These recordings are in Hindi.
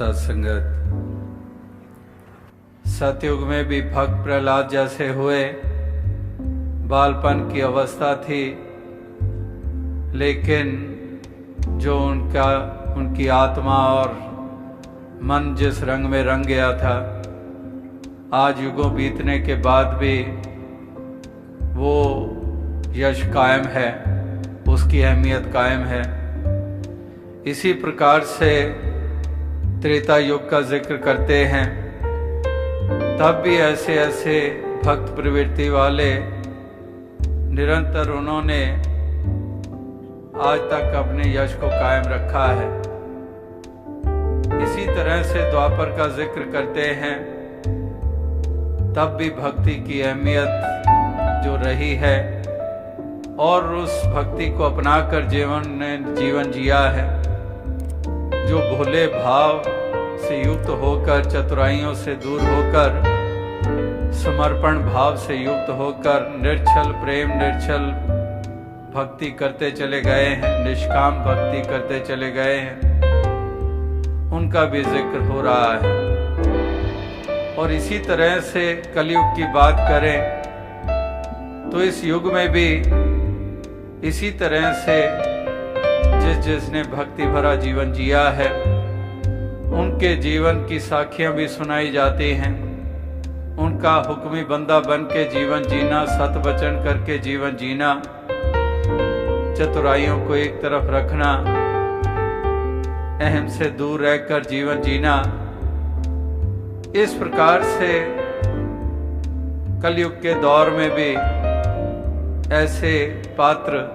सत्संगत। सतयुग में भी भक्त प्रहलाद जैसे हुए, बालपन की अवस्था थी, लेकिन जो उनकी आत्मा और मन जिस रंग में रंग गया था, आज युगों बीतने के बाद भी वो यश कायम है, उसकी अहमियत कायम है। इसी प्रकार से त्रेता युग का जिक्र करते हैं, तब भी ऐसे ऐसे भक्त प्रवृत्ति वाले निरंतर उन्होंने आज तक अपने यश को कायम रखा है। इसी तरह से द्वापर का जिक्र करते हैं, तब भी भक्ति की अहमियत जो रही है और उस भक्ति को अपनाकर जीवन जिया है। जो भोले भाव से युक्त होकर, चतुराइयों से दूर होकर, समर्पण भाव से युक्त होकर निर्छल प्रेम, निर्छल भक्ति करते चले गए हैं, निष्काम भक्ति करते चले गए हैं, उनका भी जिक्र हो रहा है। और इसी तरह से कलयुग की बात करें तो इस युग में भी इसी तरह से जिसने भक्ति भरा जीवन जिया है, उनके जीवन की साखियां भी सुनाई जाती हैं। उनका हुक्मी बंदा बन के जीवन जीना, सत वचन करके जीवन जीना, चतुराइयों को एक तरफ रखना, अहम से दूर रहकर जीवन जीना, इस प्रकार से कलयुग के दौर में भी ऐसे पात्र,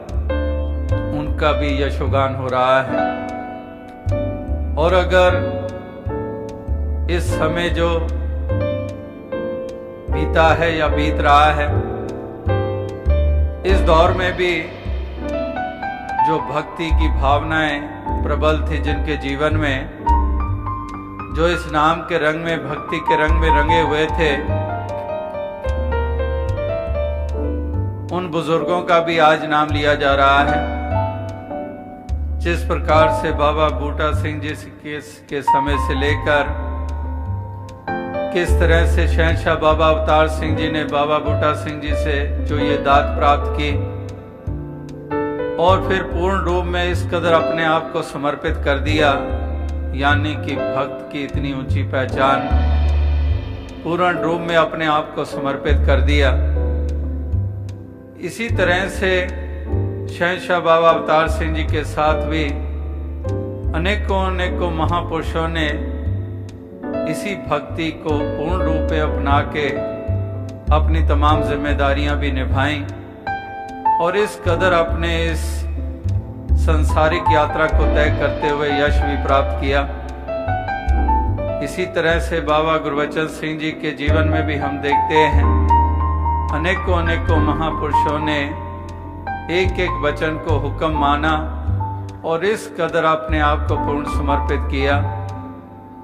उनका भी यशोगान हो रहा है। और अगर इस समय जो बीता है या बीत रहा है, इस दौर में भी जो भक्ति की भावनाएं प्रबल थी जिनके जीवन में, जो इस नाम के रंग में, भक्ति के रंग में रंगे हुए थे, उन बुजुर्गों का भी आज नाम लिया जा रहा है। जिस प्रकार से बाबा बूटा सिंह जी के समय से लेकर किस तरह से शहंशाह बाबा अवतार सिंह जी ने बाबा बूटा सिंह जी से जो ये दात प्राप्त की, और फिर पूर्ण रूप में इस कदर अपने आप को समर्पित कर दिया, यानी कि भक्त की इतनी ऊंची पहचान, पूर्ण रूप में अपने आप को समर्पित कर दिया। इसी तरह से शहंशाह बाबा अवतार सिंह जी के साथ भी अनेकों महापुरुषों ने इसी भक्ति को पूर्ण रूप में अपना के अपनी तमाम जिम्मेदारियां भी निभाईं और इस कदर अपने इस सांसारिक यात्रा को तय करते हुए यश भी प्राप्त किया। इसी तरह से बाबा गुरबचन सिंह जी के जीवन में भी हम देखते हैं, अनेकों महापुरुषों ने एक एक वचन को हुक्म माना और इस कदर अपने आप को पूर्ण समर्पित किया।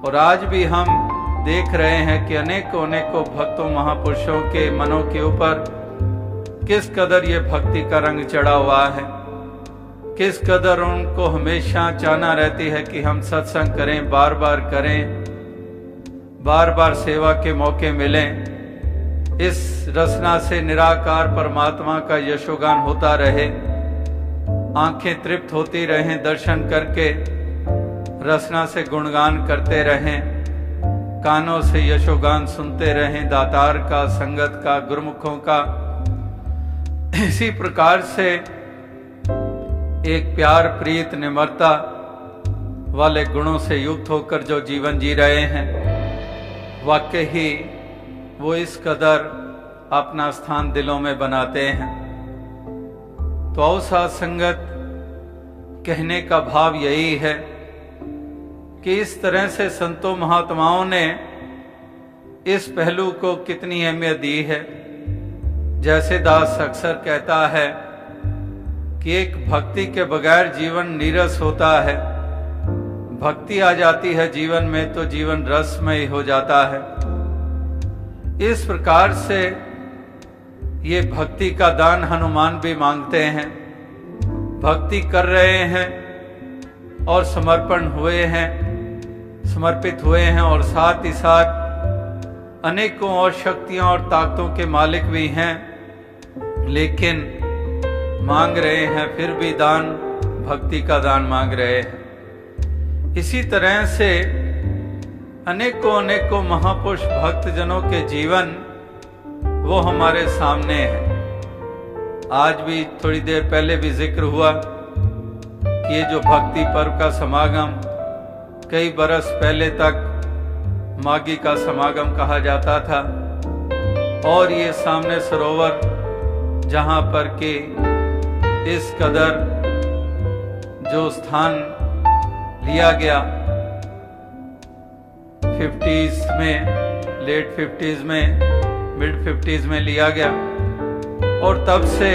और आज भी हम देख रहे हैं कि अनेकों भक्तों महापुरुषों के मनों के ऊपर किस कदर ये भक्ति का रंग चढ़ा हुआ है, किस कदर उनको हमेशा चाहना रहती है कि हम सत्संग करें, बार बार करें, बार बार सेवा के मौके मिलें, इस रसना से निराकार परमात्मा का यशोगान होता रहे, आंखें तृप्त होती रहें दर्शन करके, रसना से गुणगान करते रहें, कानों से यशोगान सुनते रहें, दातार का, संगत का, गुरुमुखों का। इसी प्रकार से एक प्यार, प्रीत, निम्रता वाले गुणों से युक्त होकर जो जीवन जी रहे हैं, वाकई ही वो इस कदर अपना स्थान दिलों में बनाते हैं। तो आओ साथ संगत, कहने का भाव यही है कि इस तरह से संतों महात्माओं ने इस पहलू को कितनी अहमियत दी है। जैसे दास अक्सर कहता है कि एक भक्ति के बगैर जीवन नीरस होता है, भक्ति आ जाती है जीवन में तो जीवन रसमय हो जाता है। इस प्रकार से ये भक्ति का दान हनुमान भी मांगते हैं। भक्ति कर रहे हैं और समर्पण हुए हैं, समर्पित हुए हैं और साथ ही साथ अनेकों और शक्तियां और ताकतों के मालिक भी हैं, लेकिन मांग रहे हैं, फिर भी दान, भक्ति का दान मांग रहे हैं। इसी तरह से अनेकों महापुरुष भक्तजनों के जीवन वो हमारे सामने है। आज भी थोड़ी देर पहले भी जिक्र हुआ कि ये जो भक्ति पर्व का समागम कई बरस पहले तक माघी का समागम कहा जाता था, और ये सामने सरोवर जहां पर के इस कदर जो स्थान लिया गया 50s में, लेट 50s में, मिड 50s में लिया गया, और तब से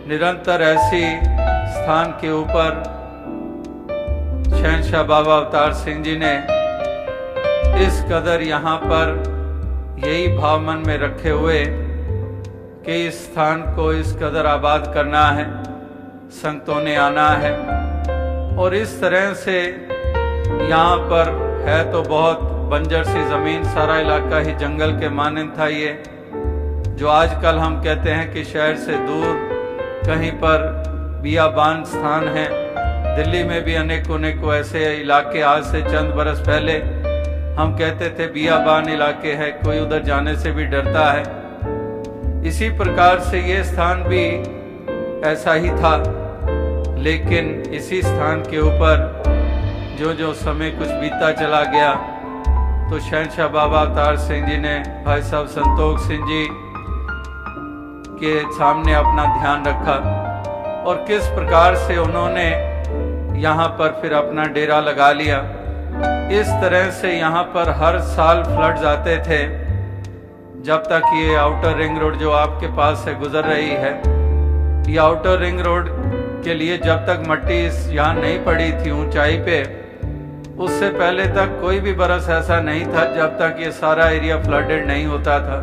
निरंतर ऐसी स्थान के ऊपर शहंशाह बाबा अवतार सिंह जी ने इस कदर यहाँ पर यही भाव मन में रखे हुए कि इस स्थान को इस कदर आबाद करना है, संतों ने आना है। और इस तरह से यहाँ पर है तो बहुत बंजर सी जमीन, सारा इलाका ही जंगल के मानंद था ये, जो आजकल हम कहते हैं कि शहर से दूर कहीं पर बियाबान स्थान है। दिल्ली में भी अनेकों ऐसे इलाके आज से चंद बरस पहले हम कहते थे बियाबान इलाके है, कोई उधर जाने से भी डरता है। इसी प्रकार से ये स्थान भी ऐसा ही था, लेकिन इसी स्थान के ऊपर जो समय कुछ बीतता चला गया तो शहंशाह बाबा अवतार सिंह जी ने भाई साहब संतोख सिंह जी के सामने अपना ध्यान रखा, और किस प्रकार से उन्होंने यहाँ पर फिर अपना डेरा लगा लिया। इस तरह से यहाँ पर हर साल फ्लड्स आते थे, जब तक ये आउटर रिंग रोड जो आपके पास से गुजर रही है, ये आउटर रिंग रोड के लिए जब तक मट्टी यहाँ नहीं पड़ी थी ऊंचाई पे, उससे पहले तक कोई भी बरस ऐसा नहीं था जब तक ये सारा एरिया फ्लडेड नहीं होता था।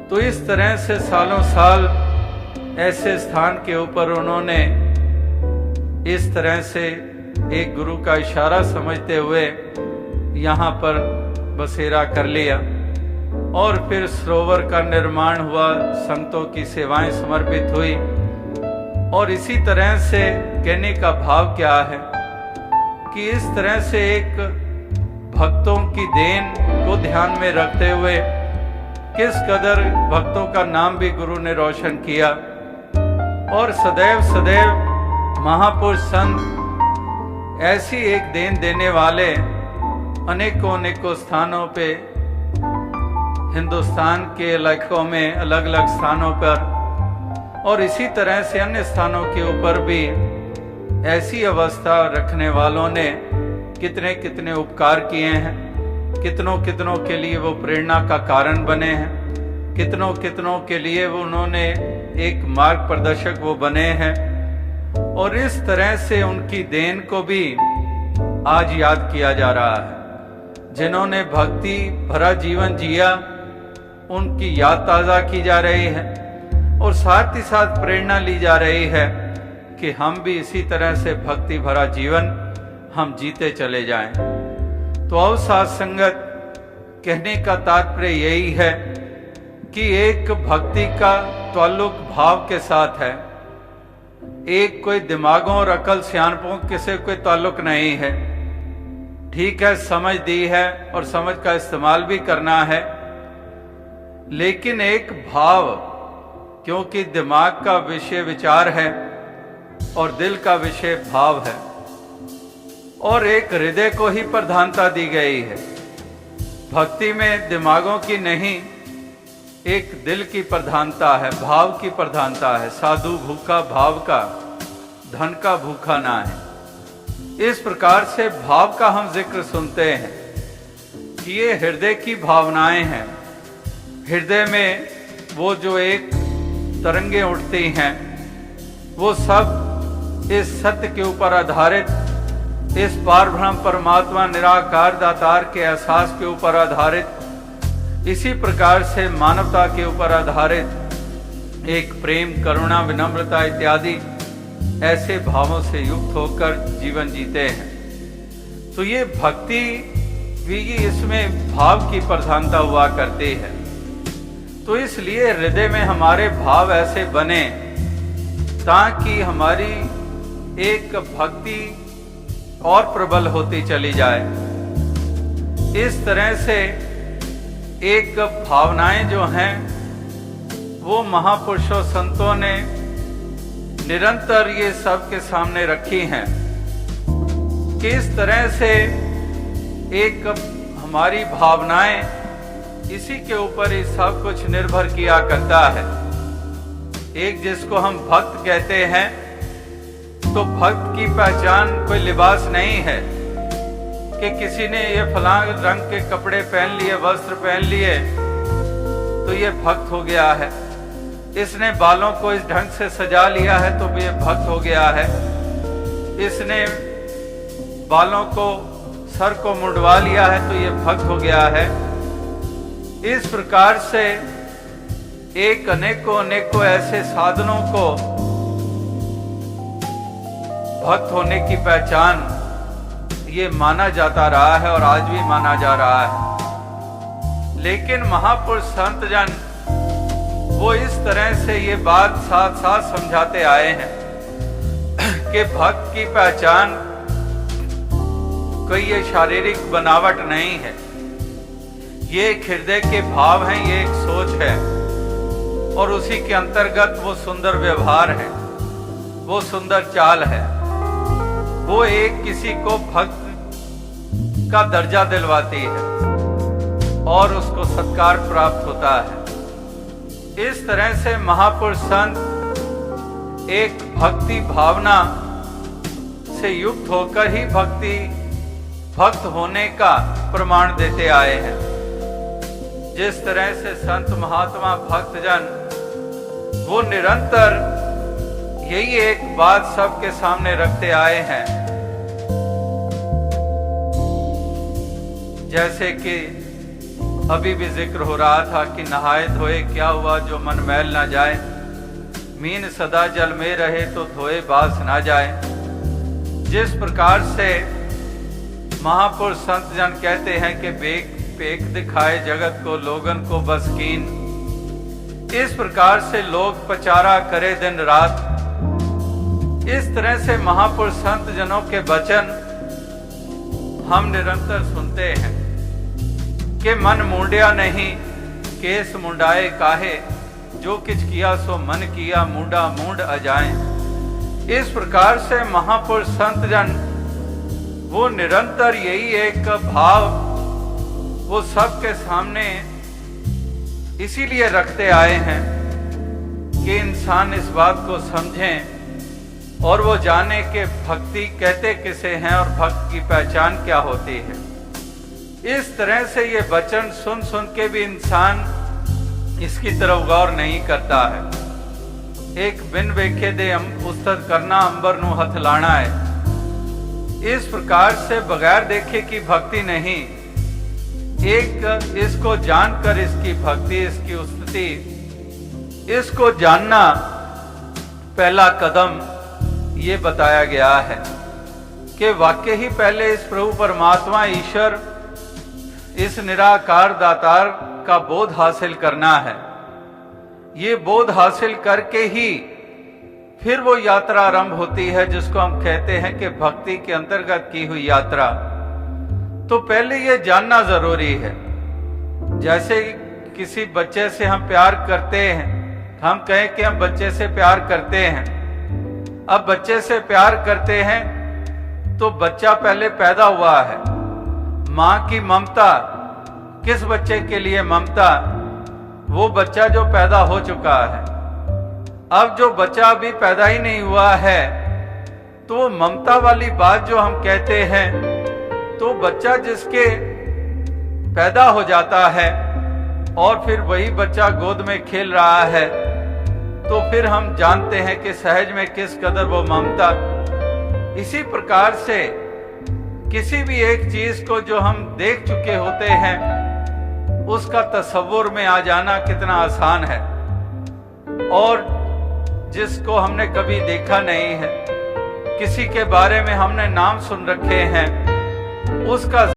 तो इस तरह से सालों साल ऐसे स्थान के ऊपर उन्होंने इस तरह से एक गुरु का इशारा समझते हुए यहाँ पर बसेरा कर लिया, और फिर सरोवर का निर्माण हुआ, संतों की सेवाएं समर्पित हुई। और इसी तरह से कहने का भाव क्या है कि इस तरह से एक भक्तों की देन को ध्यान में रखते हुए किस कदर भक्तों का नाम भी गुरु ने रोशन किया, और सदैव महापुरुष संत ऐसी एक देन देने वाले अनेकों स्थानों पे हिंदुस्तान के इलाकों में, अलग अलग स्थानों पर, और इसी तरह से अन्य स्थानों के ऊपर भी ऐसी अवस्था रखने वालों ने कितने उपकार किए हैं। कितनों के लिए वो प्रेरणा का कारण बने हैं, कितनों के लिए वो उन्होंने एक मार्ग प्रदर्शक वो बने हैं। और इस तरह से उनकी देन को भी आज याद किया जा रहा है। जिन्होंने भक्ति भरा जीवन जिया, उनकी याद ताजा की जा रही है, और साथ ही साथ प्रेरणा ली जा रही है कि हम भी इसी तरह से भक्ति भरा जीवन हम जीते चले जाएं। तो आओ साथ संगत, कहने का तात्पर्य यही है कि एक भक्ति का ताल्लुक भाव के साथ है, एक कोई दिमागों और अकल सियानपों के से कोई ताल्लुक नहीं है। ठीक है, समझ दी है और समझ का इस्तेमाल भी करना है, लेकिन एक भाव, क्योंकि दिमाग का विषय विचार है और दिल का विषय भाव है, और एक हृदय को ही प्रधानता दी गई है। भक्ति में दिमागों की नहीं, एक दिल की प्रधानता है, भाव की प्रधानता है। साधु भूखा भाव का, धन का भूखा ना है। इस प्रकार से भाव का हम जिक्र सुनते हैं कि ये हृदय की भावनाएं हैं। हृदय में वो जो एक तरंगे उठती हैं, वो सब इस सत्य के ऊपर आधारित, इस पार ब्रह्म परमात्मा निराकार दातार के एहसास के ऊपर आधारित, इसी प्रकार से मानवता के ऊपर आधारित एक प्रेम, करुणा, विनम्रता इत्यादि ऐसे भावों से युक्त होकर जीवन जीते हैं। तो ये भक्ति भी इसमें भाव की प्रधानता हुआ करती है। तो इसलिए हृदय में हमारे भाव ऐसे बने ताकि हमारी एक भक्ति और प्रबल होती चली जाए। इस तरह से एक भावनाएं जो हैं वो महापुरुषों संतों ने निरंतर ये सबके सामने रखी हैं कि इस तरह से एक हमारी भावनाएं इसी के ऊपर ही सब कुछ निर्भर किया करता है। एक जिसको हम भक्त कहते हैं, तो भक्त की पहचान कोई लिबास नहीं है कि किसी ने ये फलां रंग के कपड़े पहन लिए, वस्त्र पहन लिए तो ये भक्त हो गया है। इसने बालों को इस ढंग से सजा लिया है तो ये भक्त हो गया है। इसने बालों को, सर को मुंडवा लिया है तो ये भक्त हो गया है। इस प्रकार से एक अनेकों ऐसे साधनों को भक्त होने की पहचान ये माना जाता रहा है और आज भी माना जा रहा है। लेकिन महापुरुष संत जन वो इस तरह से ये बात साथ साथ समझाते आए हैं कि भक्त की पहचान कोई ये शारीरिक बनावट नहीं है, ये एक हृदय के भाव हैं, ये एक सोच है और उसी के अंतर्गत वो सुंदर व्यवहार है, वो सुंदर चाल है, वो एक किसी को भक्त का दर्जा दिलवाती है और उसको सत्कार प्राप्त होता है। इस तरह से महापुरुष संत एक भक्ति भावना से युक्त होकर ही भक्त होने का प्रमाण देते आए हैं। जिस तरह से संत महात्मा भक्तजन वो निरंतर यही एक बात सबके सामने रखते आए हैं, जैसे कि अभी भी जिक्र हो रहा था कि नहाए धोए क्या हुआ जो मन मैल ना जाए, मीन सदा जल में रहे तो धोए बास ना जाए। जिस प्रकार से महापुरुष संत जन कहते हैं कि पेक दिखाए जगत को लोगन को बस कीन, इस प्रकार से लोग पचारा करे दिन रात। इस तरह से महापुरुष संत जनों के वचन हम निरंतर सुनते हैं कि मन मुंडिया नहीं केस मुंडाए काहे, जो किछ किया सो मन किया मुंडा मुंड अजाए। इस प्रकार से महापुरुष संत जन वो निरंतर यही एक भाव वो सबके सामने इसीलिए रखते आए हैं कि इंसान इस बात को समझें और वो जाने कि भक्ति कहते किसे हैं और भक्त की पहचान क्या होती है। इस तरह से ये वचन सुन सुन के भी इंसान इसकी तरफ गौर नहीं करता है। एक बिन वेखे दे उस्तद करना अंबर नु हथ लाना है। इस प्रकार से बगैर देखे की भक्ति नहीं, एक इसको जानकर इसकी भक्ति, इसकी उस्तति, इसको जानना पहला कदम ये बताया गया है कि वाकई ही पहले इस प्रभु परमात्मा ईश्वर, इस निराकार दातार का बोध हासिल करना है। ये बोध हासिल करके ही फिर वो यात्रा आरंभ होती है जिसको हम कहते हैं कि भक्ति के अंतर्गत की हुई यात्रा। तो पहले ये जानना जरूरी है। जैसे किसी बच्चे से हम प्यार करते हैं, हम कहें कि हम बच्चे से प्यार करते हैं। अब बच्चे से प्यार करते हैं तो बच्चा पहले पैदा हुआ है, मां की ममता, किस बच्चे के लिए ममता, वो बच्चा जो पैदा हो चुका है। अब जो बच्चा अभी पैदा ही नहीं हुआ है तो वो ममता वाली बात जो हम कहते हैं, तो बच्चा जिसके पैदा हो जाता है और फिर वही बच्चा गोद में खेल रहा है, तो फिर हम जानते हैं कि सहज में किस कदर वो ममता। इसी प्रकार से किसी भी एक चीज को जो हम देख चुके होते हैं उसका तसव्वुर में आ जाना कितना आसान है, और जिसको हमने कभी देखा नहीं है, किसी के बारे में हमने नाम सुन रखे हैं उसका